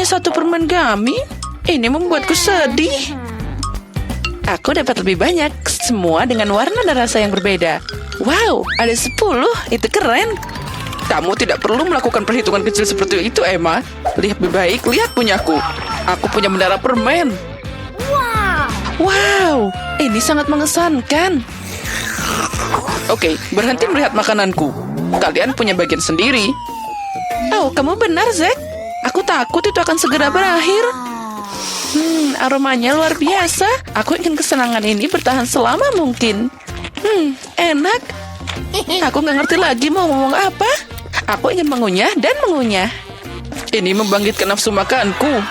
hanya satu permen gummy? Ini membuatku sedih. Aku dapat lebih banyak, semua dengan warna dan rasa yang berbeda. Wow, ada 10, itu keren. Kamu tidak perlu melakukan perhitungan kecil seperti itu, Emma. Lebih baik, lihat punyaku. Aku punya menara permen. Wow, ini sangat mengesankan. Oke, berhenti melihat makananku. Kalian punya bagian sendiri. Oh, kamu benar, Zack. Aku takut itu akan segera berakhir. Aromanya luar biasa. Aku ingin kesenangan ini bertahan selama mungkin. Enak. Aku nggak ngerti lagi mau ngomong apa. Aku ingin mengunyah dan mengunyah. Ini membangkitkan nafsu makanku.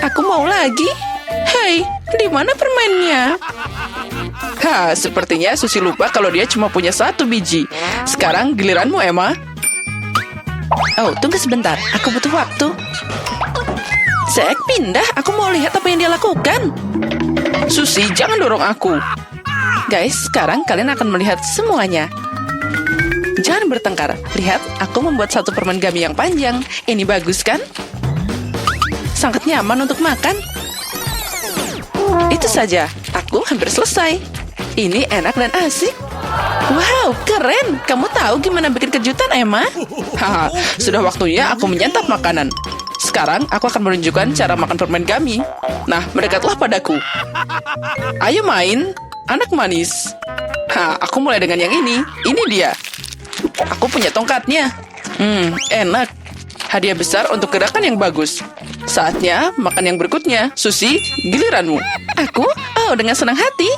Aku mau lagi. Hei, di mana permennya? Sepertinya Susi lupa kalau dia cuma punya 1 biji. Sekarang giliranmu, Emma. Oh, tunggu sebentar. Aku butuh waktu. Zack, pindah. Aku mau lihat apa yang dia lakukan. Susi, jangan dorong aku. Guys, sekarang kalian akan melihat semuanya. Jangan bertengkar. Lihat, aku membuat 1 permen gummy yang panjang. Ini bagus, kan? Sangat nyaman untuk makan. Itu saja. Aku hampir selesai. Ini enak dan asik. Wow, keren. Kamu tahu gimana bikin kejutan, Emma? Sudah waktunya aku menyantap makanan. Sekarang aku akan menunjukkan cara makan permen gummy. Nah, mendekatlah padaku. Ayo main, anak manis. Aku mulai dengan yang ini. Ini dia. Aku punya tongkatnya. Enak. Hadiah besar untuk gerakan yang bagus. Saatnya makan yang berikutnya. Susi, giliranmu. Aku? Oh, dengan senang hati.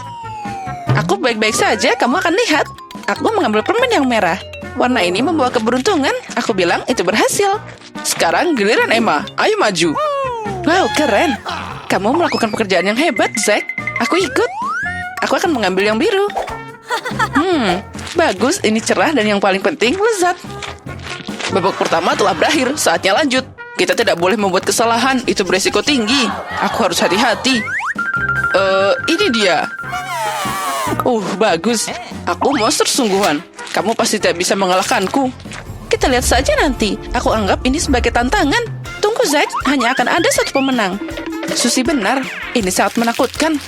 Aku baik-baik saja, kamu akan lihat. Aku mengambil permen yang merah. Warna ini membawa keberuntungan. Aku bilang itu berhasil. Sekarang giliran Emma. Ayo maju. Wow, keren. Kamu melakukan pekerjaan yang hebat, Zack. Aku ikut. Aku akan mengambil yang biru. Bagus. Ini cerah dan yang paling penting, lezat. Babak pertama telah berakhir. Saatnya lanjut. Kita tidak boleh membuat kesalahan. Itu beresiko tinggi. Aku harus hati-hati. Ini dia. Bagus. Aku monster sungguhan. Kamu pasti tidak bisa mengalahkanku. Kita lihat saja nanti. Aku anggap ini sebagai tantangan. Tunggu, Zack. Hanya akan ada 1 pemenang. Susi benar. Ini sangat menakutkan.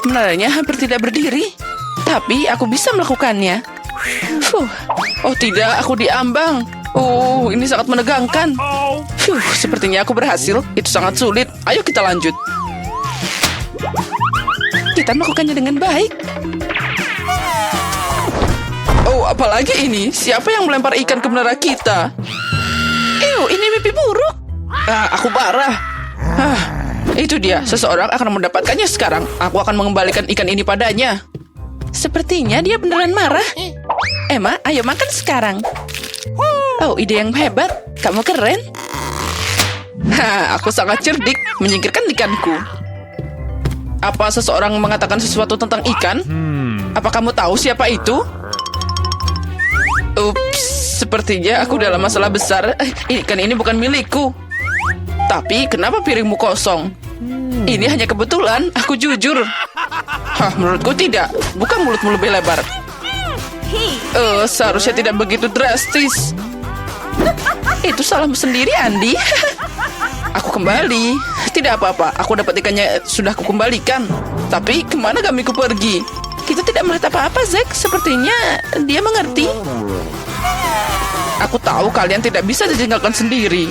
Menaranya hampir tidak berdiri. Tapi aku bisa melakukannya. Oh tidak, aku diambang. Ini sangat menegangkan. Sepertinya aku berhasil. Itu sangat sulit. Ayo kita lanjut. Kita melakukannya dengan baik. Apalagi ini? Siapa yang melempar ikan ke menara kita? Ini mimpi buruk. Aku parah. Itu dia. Seseorang akan mendapatkannya sekarang. Aku akan mengembalikan ikan ini padanya. Sepertinya dia beneran marah. Emma, ayo makan sekarang. Ide yang hebat. Kamu keren. Aku sangat cerdik menyingkirkan ikanku. Apa seseorang mengatakan sesuatu tentang ikan? Apa kamu tahu siapa itu? Sepertinya aku dalam masalah besar. Ikan ini bukan milikku. Tapi kenapa piringmu kosong? Ini hanya kebetulan, aku jujur. Menurutku tidak. Buka mulutmu lebih lebar. Seharusnya tidak begitu drastis. Itu salahmu sendiri, Andi. Aku kembali. Tidak apa-apa, aku dapat ikannya sudah kukembalikan. Tapi kemana gamiku pergi? Kita tidak melihat apa-apa, Zack. Sepertinya dia mengerti. Aku tahu kalian tidak bisa ditinggalkan sendiri.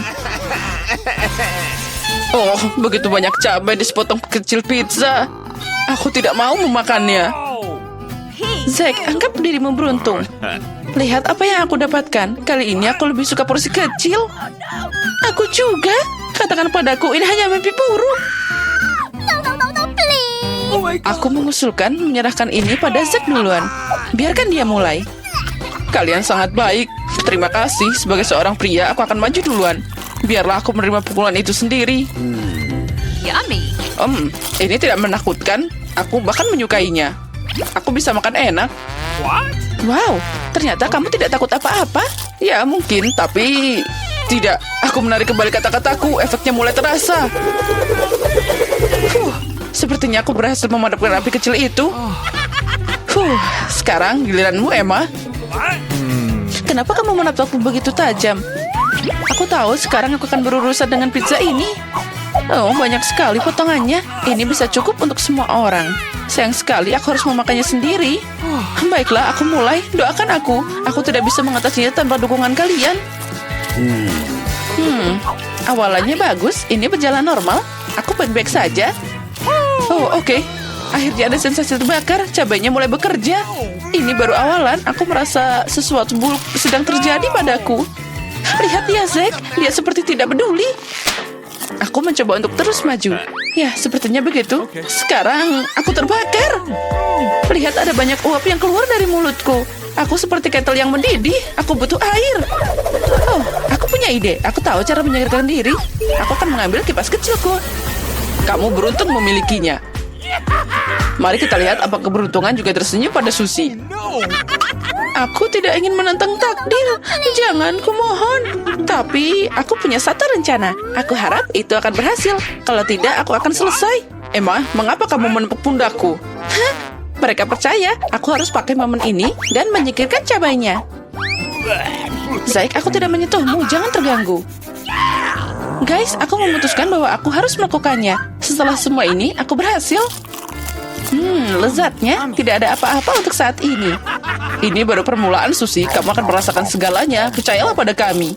Begitu banyak cabai di sepotong kecil pizza. Aku tidak mau memakannya. Zack, anggap dirimu beruntung. Lihat apa yang aku dapatkan. Kali ini aku lebih suka porsi kecil. Aku juga. Katakan padaku, ini hanya mimpi buruk. Aku mengusulkan menyerahkan ini pada Zack duluan. Biarkan dia mulai. Kalian sangat baik. Terima kasih. Sebagai seorang pria, aku akan maju duluan. Biarlah aku menerima pukulan itu sendiri. Yummy. Ini tidak menakutkan. Aku bahkan menyukainya. Aku bisa makan enak. Wow, ternyata kamu tidak takut apa-apa. Ya, mungkin, tapi tidak. Aku menarik kembali kata-kataku. Efeknya mulai terasa. Sepertinya aku berhasil memadamkan api kecil itu. Sekarang giliranmu, Emma. Kenapa kamu menatapku begitu tajam? Aku tahu sekarang aku akan berurusan dengan pizza ini. Oh, banyak sekali potongannya. Ini bisa cukup untuk semua orang. Sayang sekali aku harus memakannya sendiri. Baiklah, aku mulai. Doakan aku. Aku tidak bisa mengatasinya tanpa dukungan kalian. Awalannya bagus. Ini berjalan normal. Aku baik-baik saja. Oh, oke. Akhirnya ada sensasi terbakar. Cabainya mulai bekerja. Ini baru awalan. Aku merasa sesuatu buruk sedang terjadi padaku. Lihat dia, Zack. Dia seperti tidak peduli. Aku mencoba untuk terus maju. Ya, sepertinya begitu. Sekarang aku terbakar. Lihat ada banyak uap yang keluar dari mulutku. Aku seperti ketel yang mendidih. Aku butuh air. Oh, aku punya ide. Aku tahu cara menyegarkan diri. Aku akan mengambil kipas kecilku. Kamu beruntung memilikinya. Mari kita lihat apa keberuntungan juga tersenyum pada Susie. Aku tidak ingin menentang takdir. Jangan, kumohon. Tapi aku punya satu rencana. Aku harap itu akan berhasil. Kalau tidak, aku akan selesai. Emma, mengapa kamu menepuk pundakku? Hah? Mereka percaya aku harus pakai momen ini dan menyingkirkan cabainya. Zack, aku tidak menyentuhmu. Jangan terganggu. Guys, aku memutuskan bahwa aku harus melakukannya. Setelah semua ini, aku berhasil. Lezatnya. Tidak ada apa-apa untuk saat ini. Ini baru permulaan, Susie. Kamu akan merasakan segalanya. Percayalah pada kami.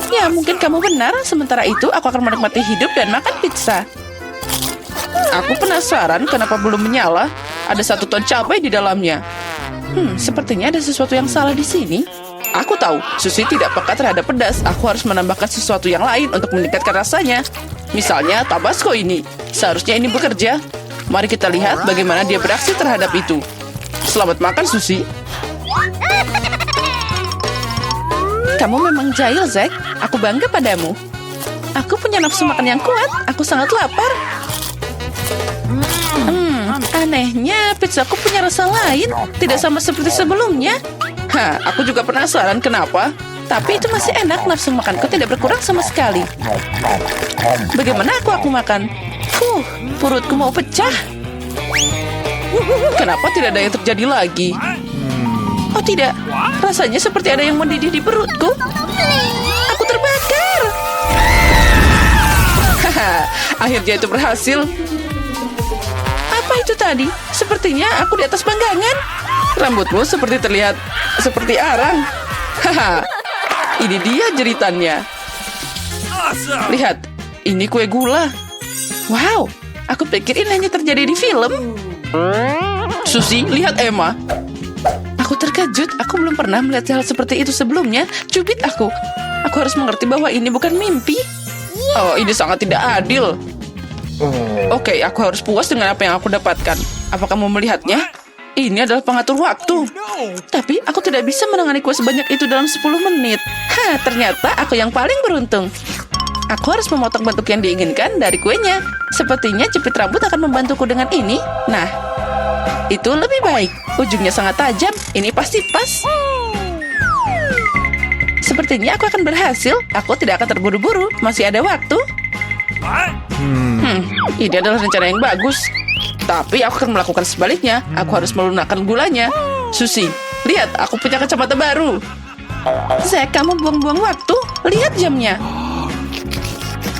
Ya, mungkin kamu benar. Sementara itu, aku akan menikmati hidup dan makan pizza. Aku penasaran kenapa belum menyala. Ada 1 ton cabai di dalamnya. Sepertinya ada sesuatu yang salah di sini. Aku tahu, Susie tidak peka terhadap pedas. Aku harus menambahkan sesuatu yang lain untuk meningkatkan rasanya. Misalnya, Tabasco ini. Seharusnya ini bekerja. Mari kita lihat bagaimana dia beraksi terhadap itu. Selamat makan, Susie. Kamu memang jahil, Zack. Aku bangga padamu. Aku punya nafsu makan yang kuat. Aku sangat lapar. Anehnya, pizzaku punya rasa lain. Tidak sama seperti sebelumnya. Aku juga penasaran kenapa. Tapi itu masih enak. Nafsu makanku tidak berkurang sama sekali. Bagaimana aku makan? Perutku mau pecah. Kenapa tidak ada yang terjadi lagi? Oh tidak, rasanya seperti ada yang mendidih di perutku. Aku terbakar. Akhirnya itu berhasil. Apa itu tadi? Sepertinya aku di atas panggangan. Rambutmu seperti terlihat seperti arang. Ini dia jeritannya. Lihat, ini kue gula. Wow, aku pikir ini hanya terjadi di film. Susie, lihat Emma. Aku terkejut, aku belum pernah melihat hal seperti itu sebelumnya. Cubit aku. Aku harus mengerti bahwa ini bukan mimpi. Oh, ini sangat tidak adil. Oke, aku harus puas dengan apa yang aku dapatkan. Apa kamu melihatnya? Ini adalah pengatur waktu. Tapi aku tidak bisa menangani kue sebanyak itu dalam 10 menit. Ternyata aku yang paling beruntung. Aku harus memotong bentuk yang diinginkan dari kuenya. Sepertinya jepit rambut akan membantuku dengan ini. Nah, itu lebih baik. Ujungnya sangat tajam. Ini pasti pas. Sepertinya aku akan berhasil. Aku tidak akan terburu-buru. Masih ada waktu. Ini adalah rencana yang bagus. Tapi aku akan melakukan sebaliknya. Aku harus melunakkan gulanya. Susie, lihat, aku punya kacamata baru. Zack, kamu buang-buang waktu. Lihat jamnya.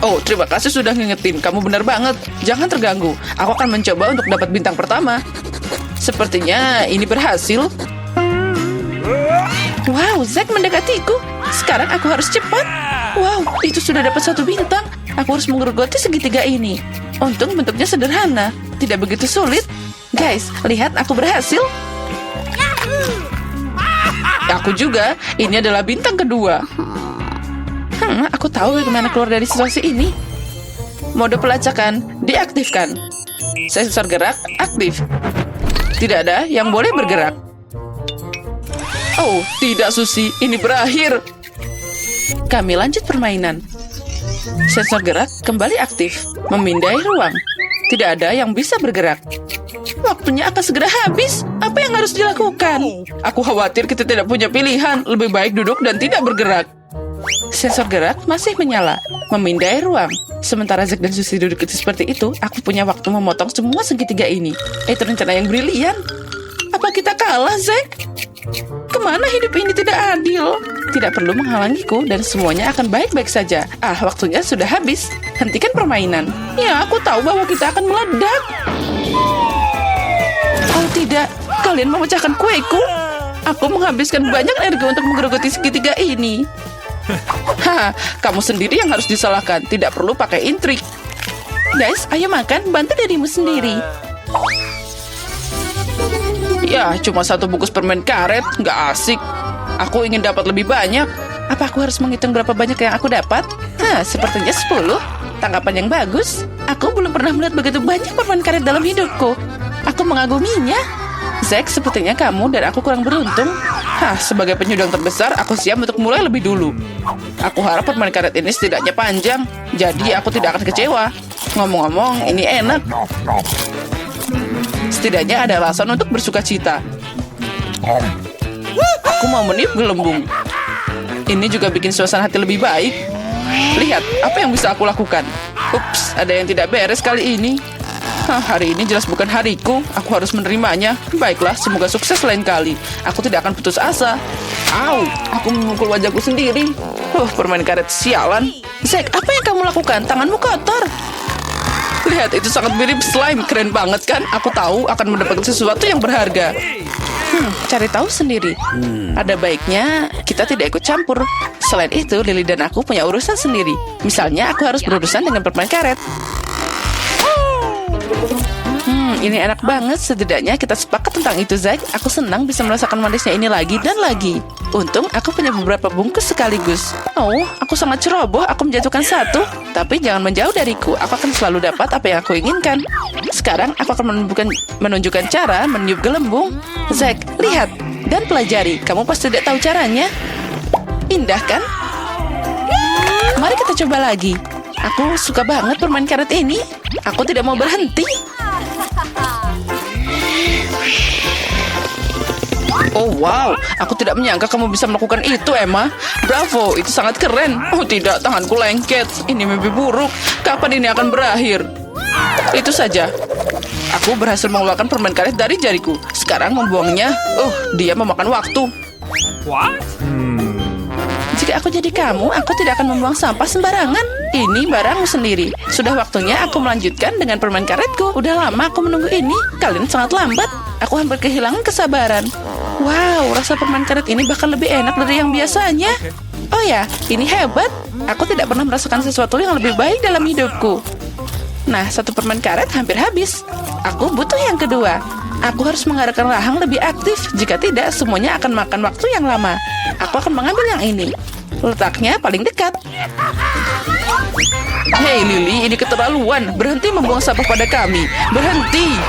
Oh, terima kasih sudah ngingetin. Kamu benar banget. Jangan terganggu. Aku akan mencoba untuk dapat bintang pertama. Sepertinya ini berhasil. Wow, Zack mendekatiku. Sekarang aku harus cepat. Wow, itu sudah dapat 1 bintang. Aku harus menggerogoti segitiga ini. Untung bentuknya sederhana. Tidak begitu sulit. Guys, lihat aku berhasil. Aku juga. Ini adalah bintang kedua. Aku tahu bagaimana keluar dari situasi ini. Mode pelacakan diaktifkan. Sensor gerak aktif. Tidak ada yang boleh bergerak. Oh, tidak Susie. Ini berakhir. Kami lanjut permainan. Sensor gerak kembali aktif. Memindai ruang. Tidak ada yang bisa bergerak. Waktunya akan segera habis. Apa yang harus dilakukan? Aku khawatir kita tidak punya pilihan. Lebih baik duduk dan tidak bergerak. Sensor gerak masih menyala. Memindai ruang. Sementara Zack dan Susie duduk seperti itu, aku punya waktu memotong semua segitiga ini. Itu rencana yang brilian. Apa kita kalah, Zack? Kemana hidup ini tidak adil? Tidak perlu menghalangiku dan semuanya akan baik-baik saja. Waktunya sudah habis. Hentikan permainan. Ya, aku tahu bahwa kita akan meledak. Oh tidak, kalian memecahkan kueku. Aku menghabiskan banyak energi untuk menggerogoti segitiga ini. Kamu sendiri yang harus disalahkan. Tidak perlu pakai intrik. Guys, ayo makan, bantu dirimu sendiri. Ya, cuma satu bungkus permen karet, nggak asik. Aku ingin dapat lebih banyak. Apa aku harus menghitung berapa banyak yang aku dapat? Sepertinya 10. Tanggapan yang bagus. Aku belum pernah melihat begitu banyak permen karet dalam hidupku. Aku mengaguminya. Zack, sepertinya kamu dan aku kurang beruntung. Sebagai penyumbang terbesar, aku siap untuk mulai lebih dulu. Aku harap permen karet ini setidaknya panjang, jadi aku tidak akan kecewa. Ngomong-ngomong, ini enak. Setidaknya ada alasan untuk bersuka cita. Aku mau meniup gelembung. Ini juga bikin suasana hati lebih baik. Lihat, apa yang bisa aku lakukan? Ups, ada yang tidak beres kali ini. Hari ini jelas bukan hariku. Aku harus menerimanya. Baiklah, semoga sukses lain kali. Aku tidak akan putus asa. Au, aku memukul wajahku sendiri. Permen karet sialan. Zack, apa yang kamu lakukan? Tanganmu kotor. Lihat, itu sangat mirip slime. Keren banget kan? Aku tahu akan mendapatkan sesuatu yang berharga. Cari tahu sendiri. Ada baiknya kita tidak ikut campur. Selain itu, Lily dan aku punya urusan sendiri. Misalnya, aku harus berurusan dengan permen karet. Ini enak banget. Setidaknya kita sepakat tentang itu, Zack. Aku senang bisa merasakan manisnya ini lagi dan lagi. Untung aku punya beberapa bungkus sekaligus. Oh, aku sangat ceroboh. Aku menjatuhkan satu. Tapi jangan menjauh dariku. Aku akan selalu dapat apa yang aku inginkan. Sekarang aku akan menunjukkan cara meniup gelembung. Zack, lihat dan pelajari. Kamu pasti tidak tahu caranya. Indah kan? Mari kita coba lagi. Aku suka banget permen karet ini. Aku tidak mau berhenti. Oh wow, aku tidak menyangka kamu bisa melakukan itu, Emma. Bravo, itu sangat keren. Oh tidak, tanganku lengket. Ini mimpi buruk. Kapan ini akan berakhir? Itu saja. Aku berhasil mengeluarkan permen karet dari jariku. Sekarang membuangnya. Dia memakan waktu. What? Jika aku jadi kamu, aku tidak akan membuang sampah sembarangan. Ini barangmu sendiri. Sudah waktunya aku melanjutkan dengan permen karetku. Udah lama aku menunggu ini. Kalian sangat lambat. Aku hampir kehilangan kesabaran. Wow, rasa permen karet ini bahkan lebih enak dari yang biasanya. Oh ya, ini hebat. Aku tidak pernah merasakan sesuatu yang lebih baik dalam hidupku. Nah, satu permen karet hampir habis. Aku butuh yang kedua. Aku harus mengarahkan rahang lebih aktif. Jika tidak, semuanya akan makan waktu yang lama. Aku akan mengambil yang ini. Letaknya paling dekat. Hei Lily, ini keterlaluan. Berhenti membuang sampah pada kami. Berhenti.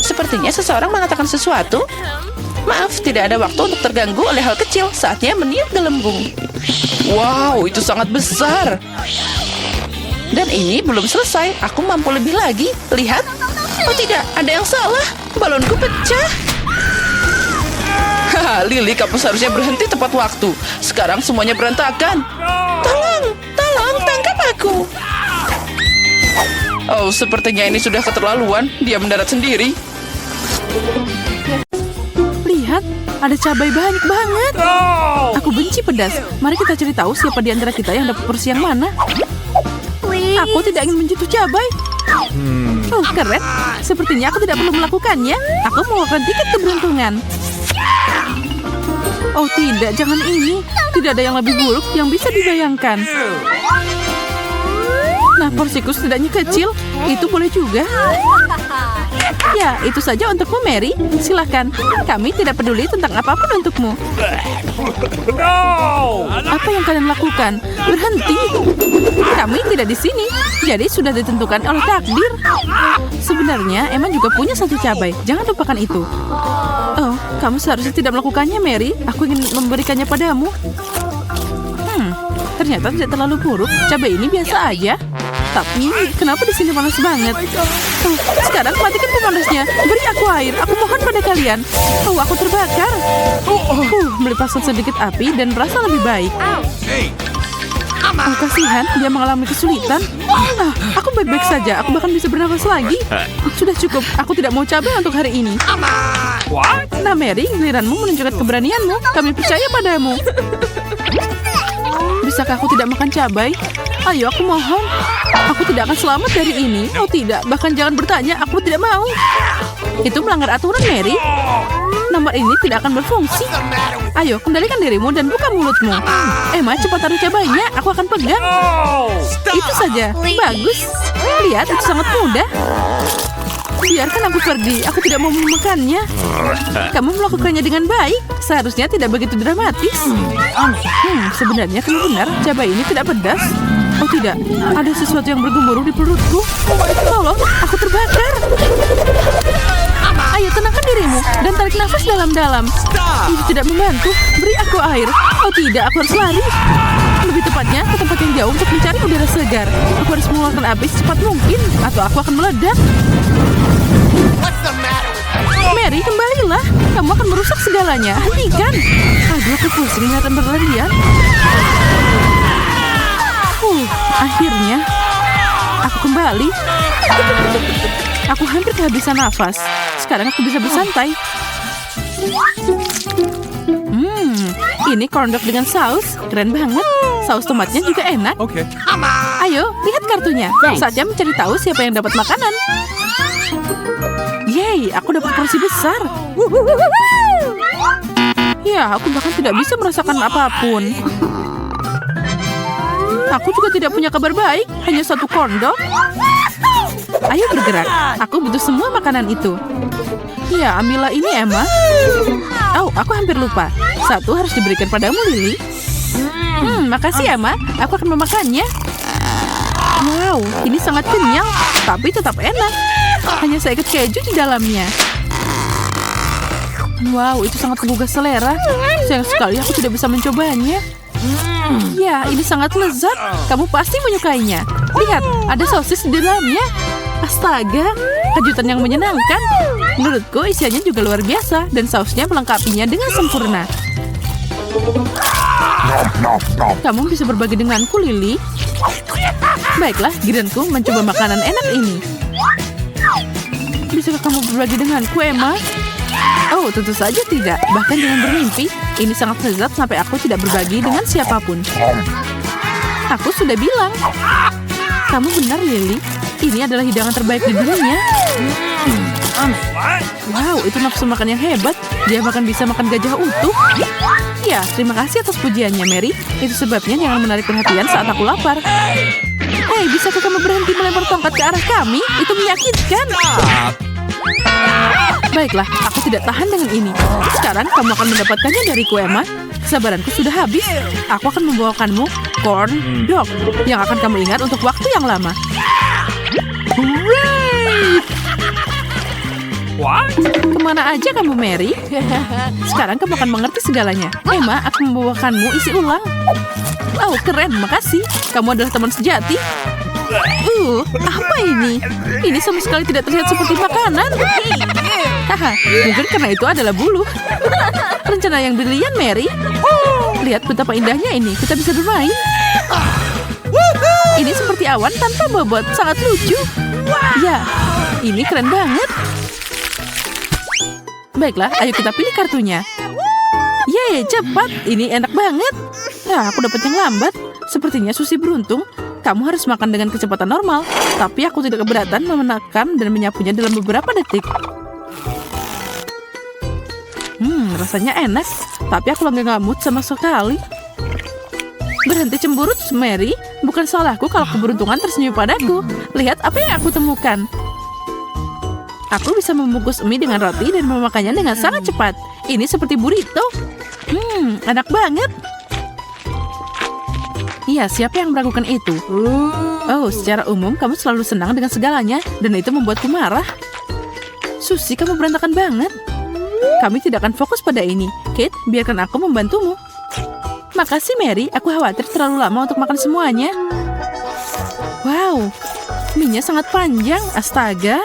Sepertinya seseorang mengatakan sesuatu. Maaf, tidak ada waktu untuk terganggu oleh hal kecil. Saatnya meniup gelembung. Wow, itu sangat besar. Dan ini belum selesai. Aku mampu lebih lagi. Lihat. Oh tidak, ada yang salah. Balonku pecah. Lily, kamu seharusnya berhenti tepat waktu. Sekarang semuanya berantakan. Tolong, tangkap aku. Oh, sepertinya ini sudah keterlaluan. Dia mendarat sendiri. Lihat, ada cabai banyak banget. Aku benci pedas. Mari kita cari tahu siapa di antara kita yang dapat porsi yang mana. Aku tidak ingin menyentuh cabai. Oh, keren. Sepertinya aku tidak perlu melakukannya. Aku mengeluarkan tiket keberuntungan. Oh tidak, jangan ini. Tidak ada yang lebih buruk yang bisa dibayangkan. Nah, porsiku setidaknya kecil. Itu boleh juga. Ya, itu saja untukmu, Mary. Silahkan. Kami tidak peduli tentang apapun untukmu. Apa yang kalian lakukan? Berhenti. Kami tidak di sini. Jadi sudah ditentukan oleh takdir. Sebenarnya, Emma juga punya satu cabai. Jangan lupakan itu. Oh, kamu seharusnya tidak melakukannya, Mary. Aku ingin memberikannya padamu. Ternyata tidak terlalu buruk. Cabai ini biasa aja. Tapi kenapa di sini panas banget? Oh, sekarang matikan pemanasnya. Beri aku air. Aku mohon pada kalian. Oh, aku terbakar. Melepaskan sedikit api dan merasa lebih baik. Oh, kasihan, dia mengalami kesulitan. Aku baik-baik saja, aku bahkan bisa bernafas lagi. Sudah cukup, aku tidak mau cabai untuk hari ini. Nah, Mary, giliranmu menunjukkan keberanianmu. Kami percaya padamu. Bisakah aku tidak makan cabai? Ayo, aku mohon. Aku tidak akan selamat dari ini. Oh tidak, bahkan jangan bertanya, aku tidak mau. Itu melanggar aturan, Mary. Nomor ini tidak akan berfungsi. Ayo, kendalikan dirimu dan buka mulutmu. Emma, cepat taruh cabainya, aku akan pegang. Itu saja, bagus. Lihat, itu sangat mudah. Biarkan aku pergi, aku tidak mau memakannya. Kamu melakukannya dengan baik. Seharusnya tidak begitu dramatis. Sebenarnya kamu benar, cabai ini tidak pedas. Oh tidak, ada sesuatu yang bergemuruh di perutku. Tolong, aku terbakar. Ayo tenangkan dirimu dan tarik nafas dalam-dalam. Itu tidak membantu, beri aku air. Oh tidak, aku harus lari. Lebih tepatnya ke tempat yang jauh untuk mencari udara segar. Aku harus mengeluarkan api secepat mungkin, atau aku akan meledak. Mary, kembalilah. Kamu akan merusak segalanya. Hentikan. Aduh, aku pusing ingatan berlarian. Akhirnya aku kembali. Aku hampir kehabisan nafas. Sekarang aku bisa bersantai. Ini corn dog dengan saus. Keren banget. Saus tomatnya juga enak. Ayo, lihat kartunya. Saatnya mencari tahu siapa yang dapat makanan. Yeay, aku dapat porsi besar. Ya, aku bahkan tidak bisa merasakan apapun. Aku juga tidak punya kabar baik. Hanya satu corn dog. Ayo bergerak. Aku butuh semua makanan itu. Ya, ambillah ini, Emma. Oh, aku hampir lupa. Satu harus diberikan padamu, Lily. Makasih, Emma. Aku akan memakannya. Wow, ini sangat kenyal, tapi tetap enak. Hanya seikat keju di dalamnya. Wow, itu sangat menggugah selera. Sayang sekali aku tidak bisa mencobanya. Ya, ini sangat lezat. Kamu pasti menyukainya. Lihat, ada sosis di dalamnya. Astaga, kejutan yang menyenangkan. Menurutku isiannya juga luar biasa dan sausnya melengkapinya dengan sempurna. Kamu bisa berbagi denganku, Lily. Baiklah, giliranku mencoba makanan enak ini. Bisakah kamu berbagi denganku, Emma? Oh, tentu saja tidak. Bahkan jangan bermimpi. Ini sangat lezat sampai aku tidak berbagi dengan siapapun. Aku sudah bilang. Kamu benar, Lily. Ini adalah hidangan terbaik di dunia. Wow, itu nafsu makan yang hebat. Dia bahkan bisa makan gajah utuh. Ya, terima kasih atas pujiannya, Mary. Itu sebabnya jangan menarik perhatian saat aku lapar. Hei, bisakah kamu berhenti melempar tongkat ke arah kami? Itu menyakitkan. Baiklah, aku tidak tahan dengan ini. Sekarang kamu akan mendapatkannya dariku, Emma. Kesabaranku sudah habis. Aku akan membawakanmu corn dog yang akan kamu ingat untuk waktu yang lama. Hooray! Kemana aja kamu, Mary? Sekarang kamu akan mengerti segalanya. Emma, aku membawakanmu isi ulang. Oh, keren, makasih. Kamu adalah teman sejati. Apa ini? Ini sama sekali tidak terlihat seperti makanan. Haha, mungkin karena itu adalah bulu. Rencana yang brilian, Mary. Lihat betapa indahnya ini. Kita bisa bermain. Ini seperti awan tanpa bobot. Sangat lucu. Ya, ini keren banget. Baiklah, ayo kita pilih kartunya. Yeay, cepat. Ini enak banget. Ya, aku dapat yang lambat. Sepertinya Susi beruntung. Kamu harus makan dengan kecepatan normal. Tapi aku tidak keberatan menekan dan menyapunya dalam beberapa detik. Rasanya enak. Tapi aku lagi nggak mood sama sekali. Berhenti cemburut, Mary. Bukan salahku kalau keberuntungan tersenyum padaku. Lihat apa yang aku temukan. Aku bisa membungkus mie dengan roti dan memakannya dengan sangat cepat. Ini seperti burrito. Enak banget. Iya, siapa yang meragukan itu? Oh, secara umum kamu selalu senang dengan segalanya. Dan itu membuatku marah. Susi, kamu berantakan banget. Kami tidak akan fokus pada ini. Kate, biarkan aku membantumu. Makasih, Mary. Aku khawatir terlalu lama untuk makan semuanya. Wow, mie-nya sangat panjang. Astaga.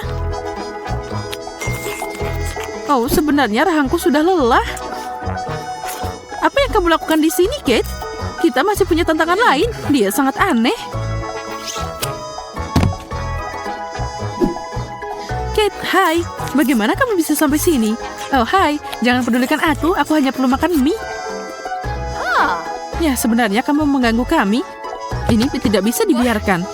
Oh, sebenarnya rahangku sudah lelah. Apa yang kamu lakukan di sini, Kate? kita masih punya tantangan lain. Dia sangat aneh. Kate, hai. Bagaimana kamu bisa sampai sini? Oh, hai. Jangan pedulikan aku hanya perlu makan mie. Ya, sebenarnya kamu mengganggu kami. Ini tidak bisa dibiarkan.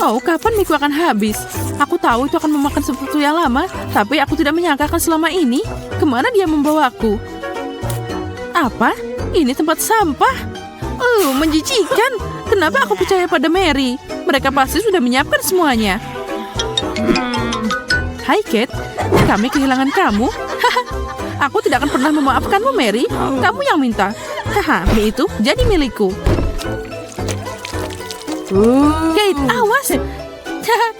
Oh, kapan mie-ku akan habis? Aku tahu itu akan memakan sesuatu yang lama, tapi aku tidak menyangka akan selama ini. Kemana dia membawaku? Apa? Ini tempat sampah? Menjijikan. Kenapa aku percaya pada Mary? Mereka pasti sudah menyiapkan semuanya. Hai, Kate. Kami kehilangan kamu. Aku tidak akan pernah memaafkanmu, Mary. Kamu yang minta. Mie itu jadi milikku. Kate, awas.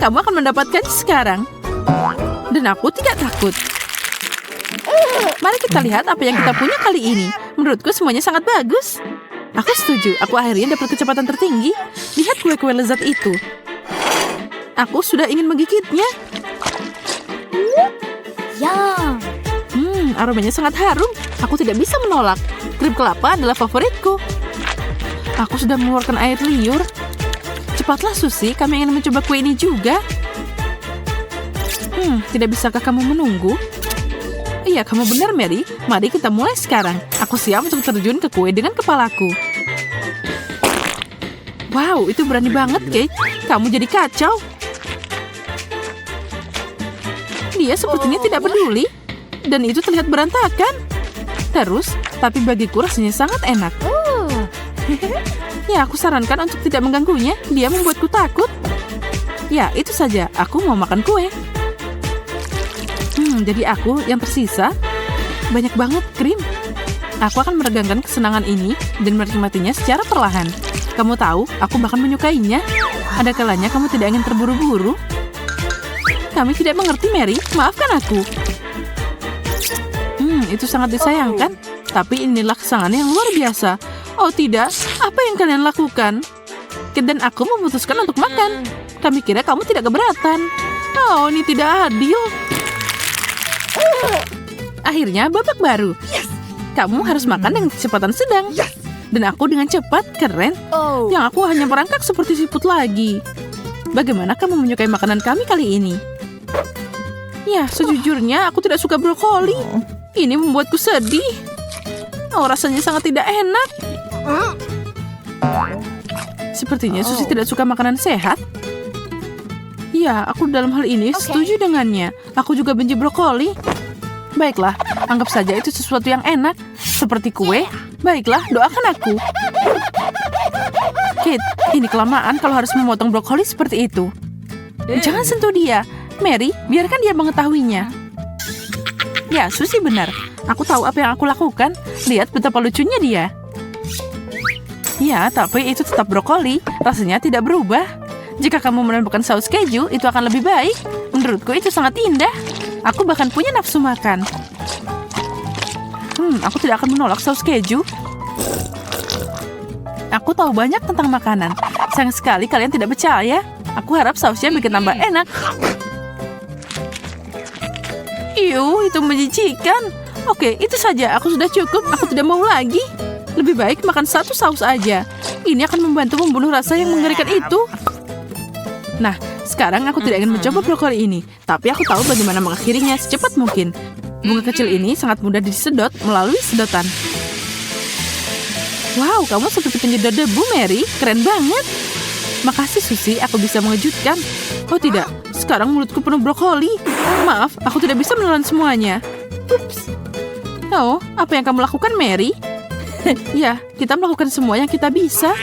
Kamu akan mendapatkannya sekarang. Dan aku tidak takut. Mari kita lihat apa yang kita punya kali ini. Menurutku semuanya sangat bagus. Aku setuju. Aku akhirnya dapat kecepatan tertinggi. Lihat kue-kue lezat itu. Aku sudah ingin menggigitnya. Aromanya sangat harum. Aku tidak bisa menolak. Krim kelapa adalah favoritku. Aku sudah mengeluarkan air liur. Cepatlah, Susie. Kami ingin mencoba kue ini juga. Tidak bisakah kamu menunggu? Iya, kamu benar, Mary. Mari kita mulai sekarang. Aku siap untuk terjun ke kue dengan kepalaku. Wow, itu berani banget, Kate. Kamu jadi kacau. Dia sepertinya tidak peduli. Dan itu terlihat berantakan. Terus, tapi bagiku rasanya sangat enak. Ya, aku sarankan untuk tidak mengganggunya. Dia membuatku takut. Ya, itu saja. Aku mau makan kue. Jadi aku yang tersisa. Banyak banget krim. Aku akan meregangkan kesenangan ini dan menikmatinya secara perlahan. Kamu tahu, aku bahkan menyukainya. Ada kalanya kamu tidak ingin terburu-buru. Kami tidak mengerti, Mary. Maafkan aku. Itu sangat disayangkan. Tapi inilah kesenangan yang luar biasa. Oh tidak, apa yang kalian lakukan? Kate dan aku memutuskan untuk makan. Kami kira kamu tidak keberatan. Oh, ini tidak adil. Akhirnya babak baru. Kamu harus makan dengan kecepatan sedang. Dan aku dengan cepat, keren. Yang aku hanya merangkak seperti siput lagi. Bagaimana kamu menyukai makanan kami kali ini? Ya, sejujurnya aku tidak suka brokoli. Ini membuatku sedih. Oh, rasanya sangat tidak enak. Sepertinya Susie tidak suka makanan sehat. Ya, aku dalam hal ini setuju dengannya. Aku juga benci brokoli. Baiklah, anggap saja itu sesuatu yang enak. Seperti kue. Baiklah, doakan aku. Kate, ini kelamaan kalau harus memotong brokoli seperti itu. Jangan sentuh dia. Mary, biarkan dia mengetahuinya. Ya, Susie benar. Aku tahu apa yang aku lakukan. Lihat betapa lucunya dia. Ya, tapi itu tetap brokoli. Rasanya tidak berubah. Jika kamu menambahkan saus keju, itu akan lebih baik. Menurutku itu sangat indah. Aku bahkan punya nafsu makan. Aku tidak akan menolak saus keju. Aku tahu banyak tentang makanan. Sayang sekali kalian tidak percaya. Aku harap sausnya bikin tambah enak. Itu menjijikan. Oke, itu saja. Aku sudah cukup. Aku tidak mau lagi. Lebih baik makan satu saus aja. Ini akan membantu membunuh rasa yang mengerikan itu. Nah, sekarang aku tidak ingin mencoba brokoli ini. Tapi aku tahu bagaimana mengakhirinya secepat mungkin. Bunga kecil ini sangat mudah disedot melalui sedotan. Wow, kamu seperti penyedot debu, Mary. Keren banget. Makasih, Susie. Aku bisa mengejutkan. Oh tidak, sekarang mulutku penuh brokoli. Maaf, aku tidak bisa menelan semuanya. Ups. Oh, apa yang kamu lakukan, Mary? Ya, kita melakukan semua yang kita bisa.